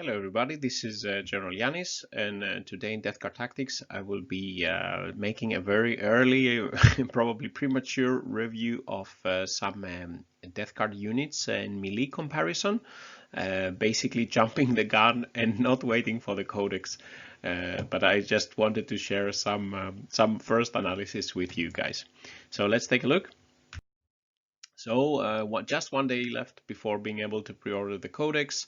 Hello everybody, this is General Yanis, and today in Death Card Tactics I will be making a very early, probably premature review of some Death Card units in melee comparison, basically jumping the gun and not waiting for the Codex. But I just wanted to share some first analysis with you guys. So let's take a look. So just one day left before being able to pre-order the Codex.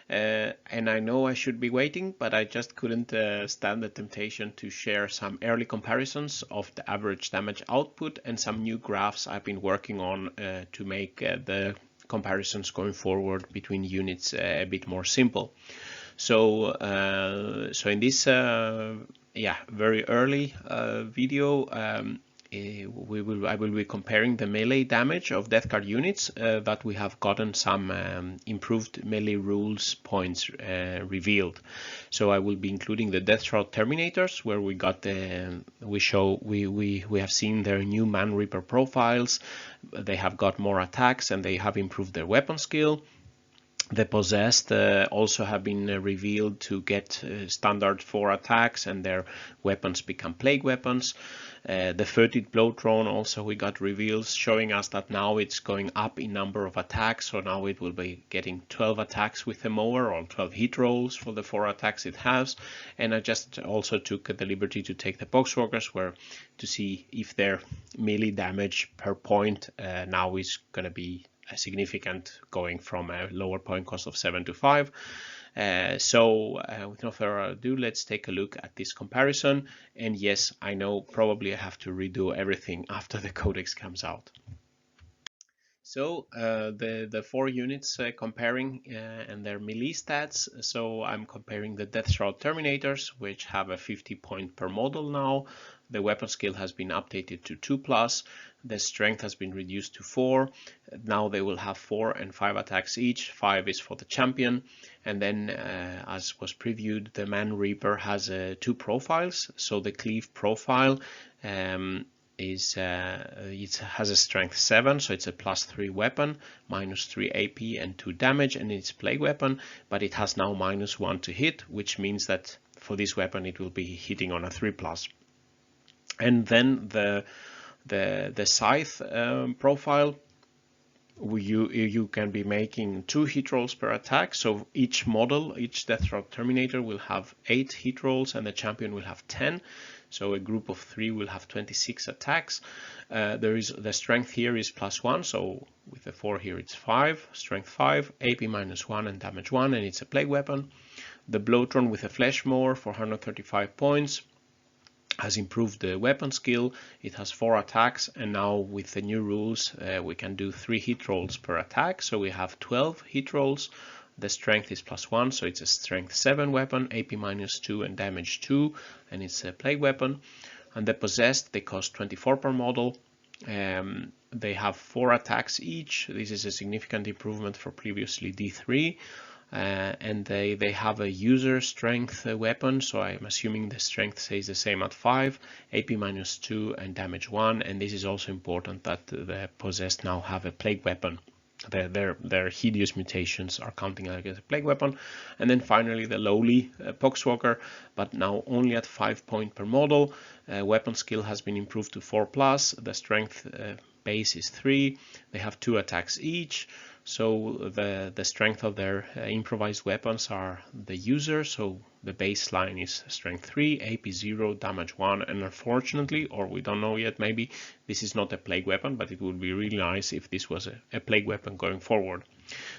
And I know I should be waiting, but I just couldn't stand the temptation to share some early comparisons of the average damage output and some new graphs I've been working on to make the comparisons going forward between units a bit more simple. So in this very early video, I will be comparing the melee damage of Death Card units that we have gotten some improved melee rules points revealed. So I will be including the Deathshroud Terminators, where we got we have seen their new Man Reaper profiles. They have got more attacks and they have improved their weapon skill. The Possessed also have been revealed to get standard 4 attacks and their weapons become plague weapons. The 30th Bloatdrone also we got reveals showing us that now it's going up in number of attacks, so now it will be getting 12 attacks with the Mower or 12 hit rolls for the 4 attacks it has. And I just also took the liberty to take the Poxwalkers to see if their melee damage per point now is going to be significant, going from a lower point cost of 7 to 5. So with no further ado, let's take a look at this comparison. And yes, I know probably I have to redo everything after the Codex comes out. So the 4 units comparing and their melee stats. So I'm comparing the Deathshroud Terminators, which have a 50 point per model now. The weapon skill has been updated to 2+. The strength has been reduced to 4. Now they will have 4 and 5 attacks each. 5 is for the champion. And then, as was previewed, the Man Reaper has 2 profiles. So the cleave profile it has a strength 7, so it's a +3 weapon, -3 AP and 2 damage, and it's plague weapon, but it has now -1 to hit, which means that for this weapon it will be hitting on a 3+. And then the scythe profile, you can be making 2 hit rolls per attack. So each model, each Deathshroud Terminator will have 8 hit rolls and the champion will have 10. So a group of 3 will have 26 attacks. The strength here is +1, so with the 4 here it's 5, strength 5, AP -1 and damage 1, and it's a plague weapon. The Bloatdrone with a flesh mower for 135 points has improved the weapon skill. It has 4 attacks, and now with the new rules we can do 3 hit rolls per attack, so we have 12 hit rolls. The strength is +1, so it's a strength 7 weapon, AP -2 and damage 2, and it's a plague weapon. And the Possessed, they cost 24 per model. They have 4 attacks each. This is a significant improvement for previously D3. And they have a user strength weapon, so I'm assuming the strength stays the same at 5, AP -2 and damage 1, and this is also important that the Possessed now have a plague weapon. Their hideous mutations are counting against a plague weapon. And then finally the lowly Poxwalker, but now only at 5 point per model. Weapon skill has been improved to 4+. The strength base is 3. They have 2 attacks each. So the strength of their improvised weapons are the user, so the baseline is strength 3, AP 0, damage 1, and unfortunately, or we don't know yet, maybe this is not a plague weapon, but it would be really nice if this was a plague weapon going forward.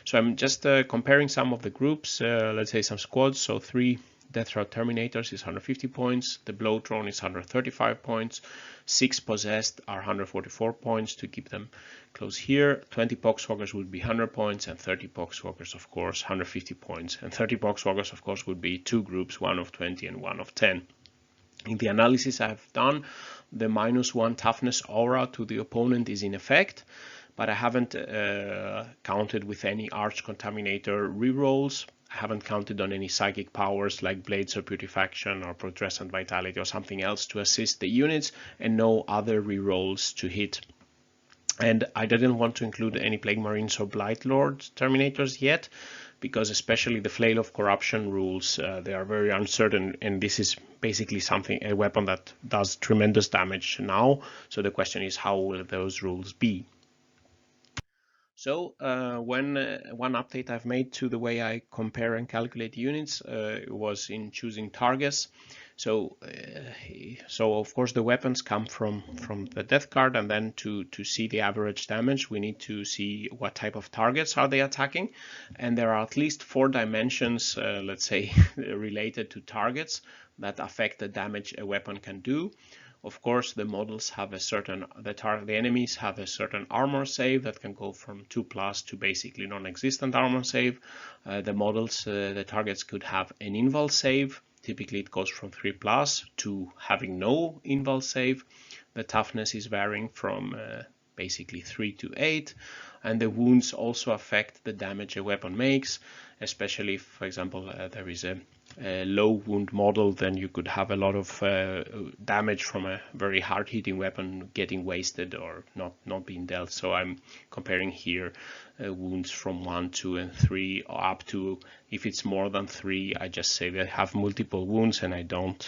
So I'm just comparing some of the groups, let's say some squads. So 3 Deathshroud Terminators is 150 points, the Bloatdrone is 135 points, 6 Possessed are 144 points to keep them close here, 20 Poxwalkers would be 100 points, and 30 Poxwalkers, of course, 150 points. And 30 Poxwalkers, of course, would be 2 groups, one of 20 and one of 10. In the analysis I've done, the -1 toughness aura to the opponent is in effect, but I haven't counted with any Arch Contaminator rerolls. I haven't counted on any psychic powers like Blades of Putrefaction or Putrescent Vitality or something else to assist the units, and no other rerolls to hit. And I didn't want to include any Plague Marines or Blight Lord Terminators yet, because especially the Flail of Corruption rules, they are very uncertain, and this is basically a weapon that does tremendous damage now. So the question is, how will those rules be? So one update I've made to the way I compare and calculate units was in choosing targets. So of course the weapons come from the death card, and then to see the average damage, we need to see what type of targets are they attacking, and there are at least 4 dimensions, let's say, related to targets that affect the damage a weapon can do. Of course, the models have a certain, the enemies have a certain armor save that can go from 2+ to basically non-existent armor save. The models, the targets could have an invul save. Typically it goes from 3+ to having no invul save. The toughness is varying from basically 3 to 8, and the wounds also affect the damage a weapon makes, especially if, for example, there is a low wound model, then you could have a lot of damage from a very hard hitting weapon getting wasted or not being dealt. So I'm comparing here wounds from 1, 2, and 3 up to, if it's more than 3, I just say they have multiple wounds and I don't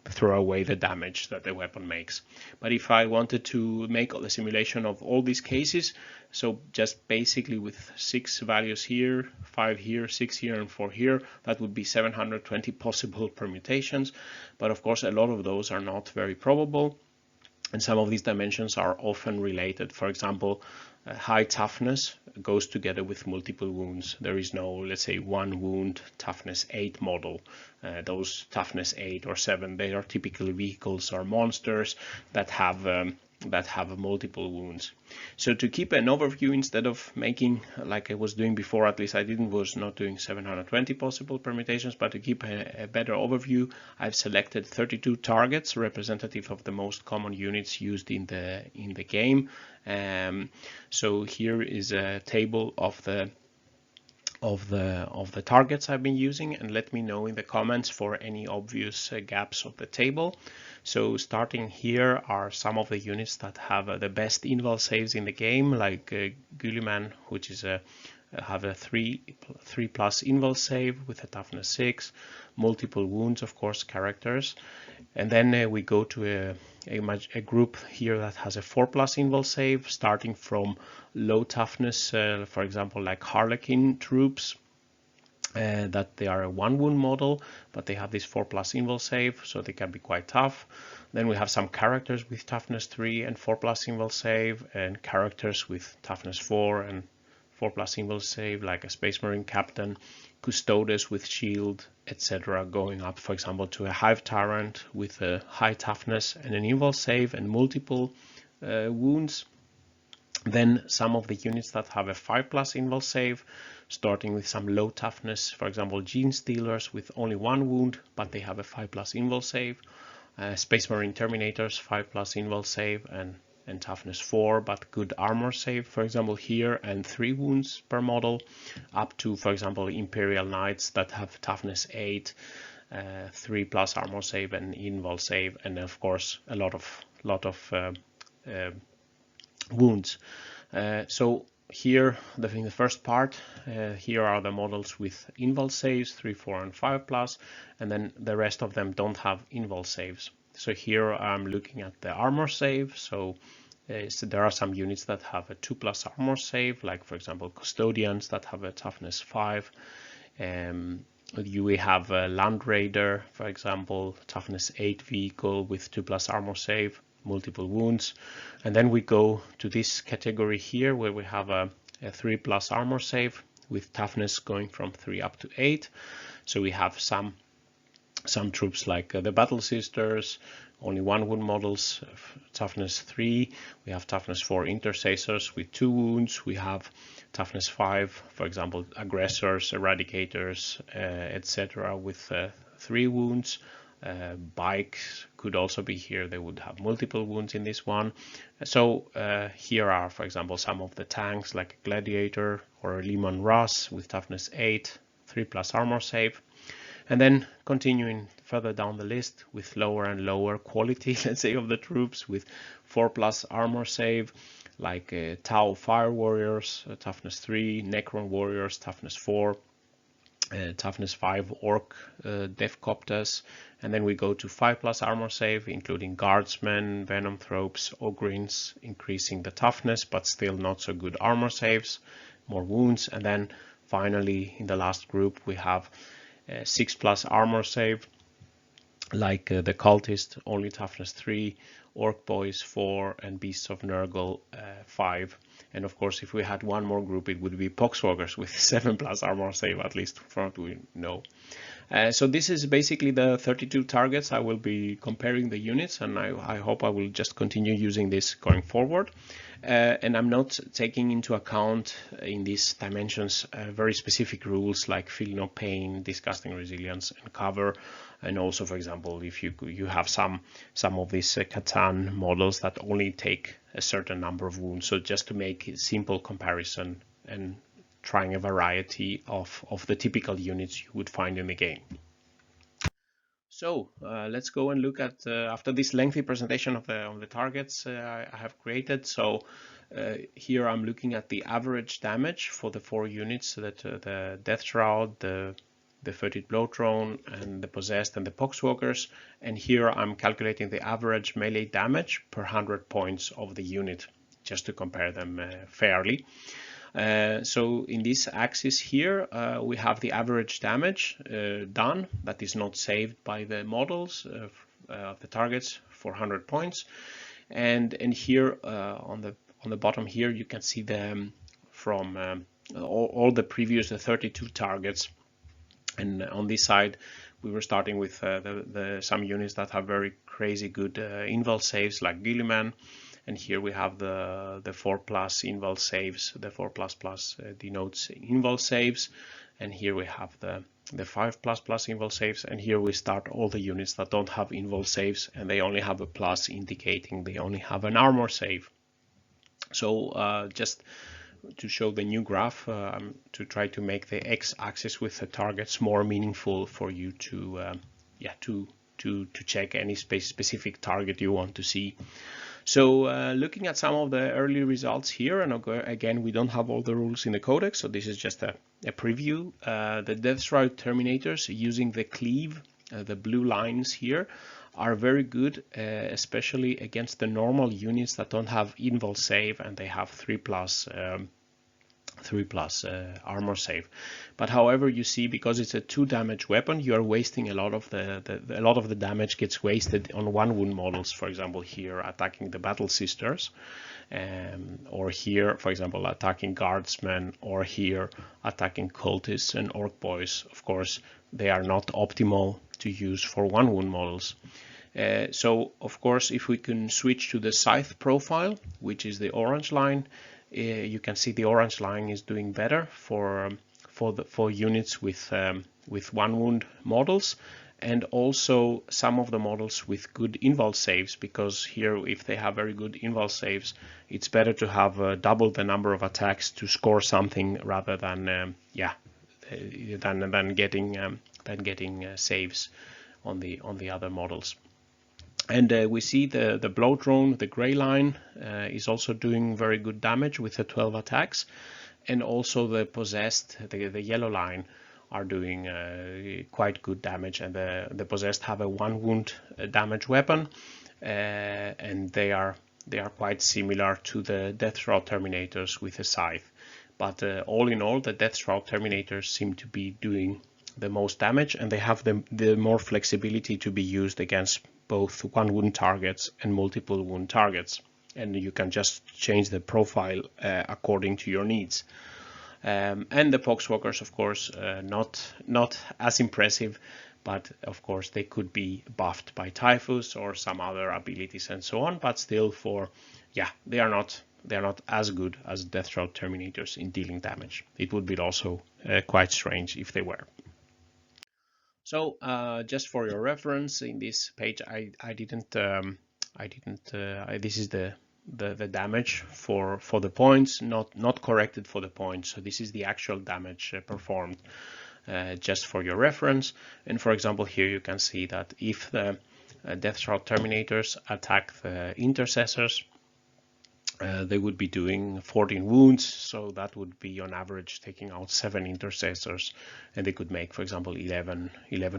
throw away the damage that the weapon makes. But if I wanted to make the simulation of all these cases, so just basically with 6 values here, 5 here, 6 here, and 4 here, that would be 720 possible permutations. But of course, a lot of those are not very probable, and some of these dimensions are often related. For example, high toughness goes together with multiple wounds. There is no, let's say, 1 wound toughness 8 model. Those toughness 8 or 7, they are typically vehicles or monsters that have multiple wounds. So to keep an overview, instead of making like I was doing before, at least I was not doing 720 possible permutations, but to keep a better overview, I've selected 32 targets representative of the most common units used in the game. So here is a table of the targets I've been using, and let me know in the comments for any obvious gaps of the table. So starting here are some of the units that have the best invul saves in the game, like Guilliman, which is have a 3+ invul save with a toughness 6, multiple wounds, of course, characters. And then we go to a group here that has a 4+ invul save, starting from low toughness, for example, like Harlequin troops, that they are a 1 wound model, but they have this 4+ invul save, so they can be quite tough. Then we have some characters with toughness 3 and 4+ invul save, and characters with toughness 4 and 4+ invul save, like a Space Marine captain, Custodes with shield, etc., going up, for example, to a Hive Tyrant with a high toughness and an invul save and multiple wounds. Then some of the units that have a 5+ invul save, starting with some low toughness, for example, Gene Stealers with only 1 wound, but they have a 5+ invul save. Space Marine Terminators, 5+ invul save and toughness 4, but good armor save, for example, here, and 3 wounds per model, up to, for example, Imperial Knights that have toughness 8, 3+ armor save and invul save, and of course a lot of wounds. So here, in the first part, here are the models with invul saves, 3, 4, and 5+, and then the rest of them don't have invul saves. So here I'm looking at the armor save. So there are some units that have a 2+ armor save, like for example Custodians that have a toughness 5. We have a Land Raider, for example, toughness 8 vehicle with 2+ armor save, multiple wounds. And then we go to this category here where we have a 3+ armor save with toughness going from 3 up to 8. So we have some troops like the Battle Sisters, only 1 wound models, toughness 3. We have toughness 4 intercessors with 2 wounds. We have toughness 5, for example, aggressors, eradicators, etc., with 3 wounds. Bikes could also be here. They would have multiple wounds in this one. So here are, for example, some of the tanks like Gladiator or Lehman Russ with toughness 8, 3+ armor save. And then continuing further down the list with lower and lower quality, let's say, of the troops with 4+ armor save, like Tau Fire Warriors, toughness 3, Necron Warriors, toughness 4, toughness 5 orc Deathcopters, and then we go to 5+ armor save, including guardsmen, venomthropes, ogrins, increasing the toughness but still not so good armor saves, more wounds, and then finally in the last group we have 6+ armor save, like the cultist, only toughness 3, orc boys 4, and beasts of Nurgle 5. And of course, if we had one more group, it would be Poxwalkers with 7+ armor save, at least from what we know. So this is basically the 32 targets. I will be comparing the units, and I hope I will just continue using this going forward. And I'm not taking into account in these dimensions very specific rules like feel no pain, disgusting resilience, and cover. And also, for example, if you have some of these Catan models that only take a certain number of wounds. So just to make a simple comparison and trying a variety of the typical units you would find in the game. So let's go and look at after this lengthy presentation of the targets I have created. So here I'm looking at the average damage for the 4 units, so that the Deathshroud, the Furtive Bloatdrone, and the Possessed and the Poxwalkers. And here I'm calculating the average melee damage per 100 points of the unit, just to compare them fairly. So in this axis here, we have the average damage done that is not saved by the models of the targets for 100 points. And here on the bottom here, you can see them from all the previous 32 targets. And on this side, we were starting with some units that have very crazy good invul saves, like Gilliman. And here we have the 4+ invul saves. The 4++ denotes invul saves. And here we have the 5++ invul saves. And here we start all the units that don't have invul saves, and they only have a plus, indicating they only have an armor save. So just to show the new graph, to try to make the x-axis with the targets more meaningful for you to check any specific target you want to see. So looking at some of the early results here, and again, we don't have all the rules in the Codex, so this is just a preview. The Deathshroud Terminators, using the cleave, the blue lines here, are very good, especially against the normal units that don't have invul save and they have 3+ armor save. But however, you see, because it's a 2 damage weapon, you are wasting a lot of the damage gets wasted on 1 wound models. For example, here attacking the Battle Sisters, or here, for example, attacking guardsmen, or here attacking cultists and orc boys. Of course, they are not optimal to use for 1 wound models. So of course, if we can switch to the scythe profile, which is the orange line, you can see the orange line is doing better for units with 1 wound models, and also some of the models with good invul saves, because here, if they have very good invul saves, it's better to have double the number of attacks to score something rather than getting saves on the other models. And we see the Bloatdrone, the gray line, is also doing very good damage with the 12 attacks, and also the Possessed, the yellow line, are doing quite good damage. And the Possessed have a 1 wound damage weapon, and they are quite similar to the Deathshroud Terminators with a scythe. But all in all, the Deathshroud Terminators seem to be doing the most damage, and they have the more flexibility to be used against both 1 wound targets and multiple wound targets, and you can just change the profile according to your needs. And the Poxwalkers, of course, not as impressive, but of course they could be buffed by Typhus or some other abilities and so on, but still they are not as good as Deathshroud Terminators in dealing damage. It would be also quite strange if they were. So just for your reference, in this page, this is the damage for the points, not corrected for the points. So this is the actual damage performed, just for your reference. And for example, here you can see that if the Deathshroud Terminators attack the Intercessors, they would be doing 14 wounds, so that would be on average taking out 7 intercessors, and they could make, for example, 11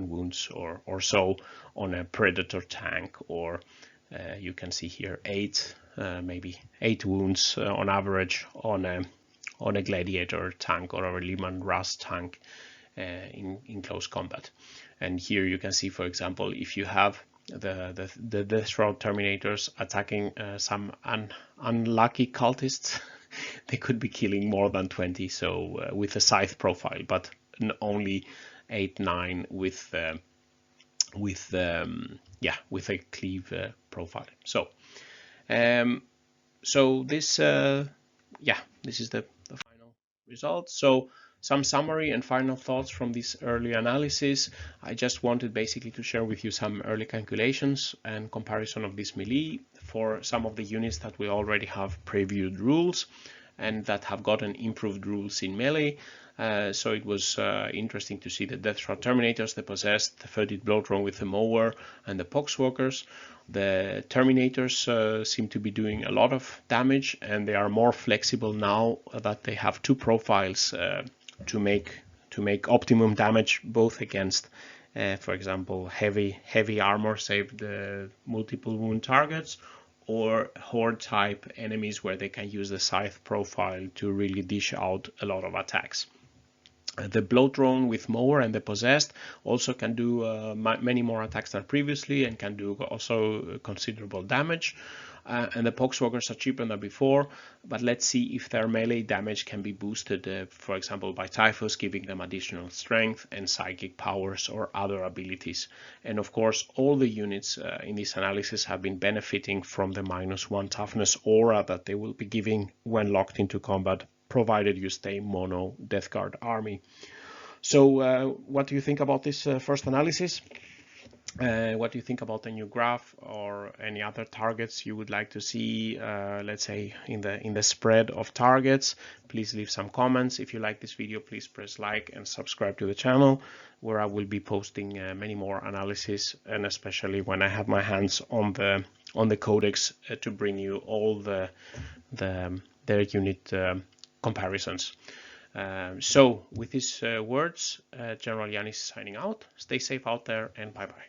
wounds or so on a Predator tank, or you can see here 8, maybe 8 wounds on average on a Gladiator tank or a Lehman Russ tank in close combat. And here you can see, for example, if you have the Deathshroud Terminators attacking some unlucky cultists, they could be killing more than 20. So with a scythe profile, but only 8-9 with a cleave profile. So this this is the final result. So some summary and final thoughts from this early analysis. I just wanted basically to share with you some early calculations and comparison of this melee for some of the units that we already have previewed rules and that have gotten improved rules in melee. So it was interesting to see the Deathshroud Terminators, the Possessed, the 30 Bloatdrone with the Mower, and the Poxwalkers. The Terminators seem to be doing a lot of damage, and they are more flexible now that they have 2 profiles to make optimum damage, both against, for example, heavy armor saved multiple wound targets, or horde type enemies where they can use the scythe profile to really dish out a lot of attacks. The Bloatdrone with Mower and the Possessed also can do many more attacks than previously and can do also considerable damage. And the Poxwalkers are cheaper than before, but let's see if their melee damage can be boosted, for example, by Typhus, giving them additional strength and psychic powers or other abilities. And of course, all the units in this analysis have been benefiting from the -1 toughness aura that they will be giving when locked into combat, provided you stay mono Death Guard army. So what do you think about this first analysis? What do you think about the new graph or any other targets you would like to see, let's say in the spread of targets? Please leave some comments. If you like this video, please press like and subscribe to the channel, where I will be posting many more analysis, and especially when I have my hands on the Codex to bring you all their unit comparisons. So with these words, General Yanis signing out. Stay safe out there, and bye bye.